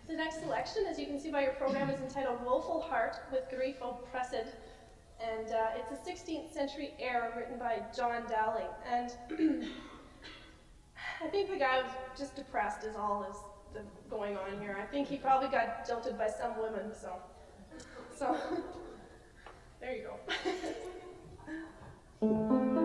The next selection, as you can see by your program, is entitled Woeful Heart with Grief Oppressed, and it's a 16th century air written by John Dowling. And I think the guy was just depressed is all is going on here. I think he probably got jilted by some women, so there you go.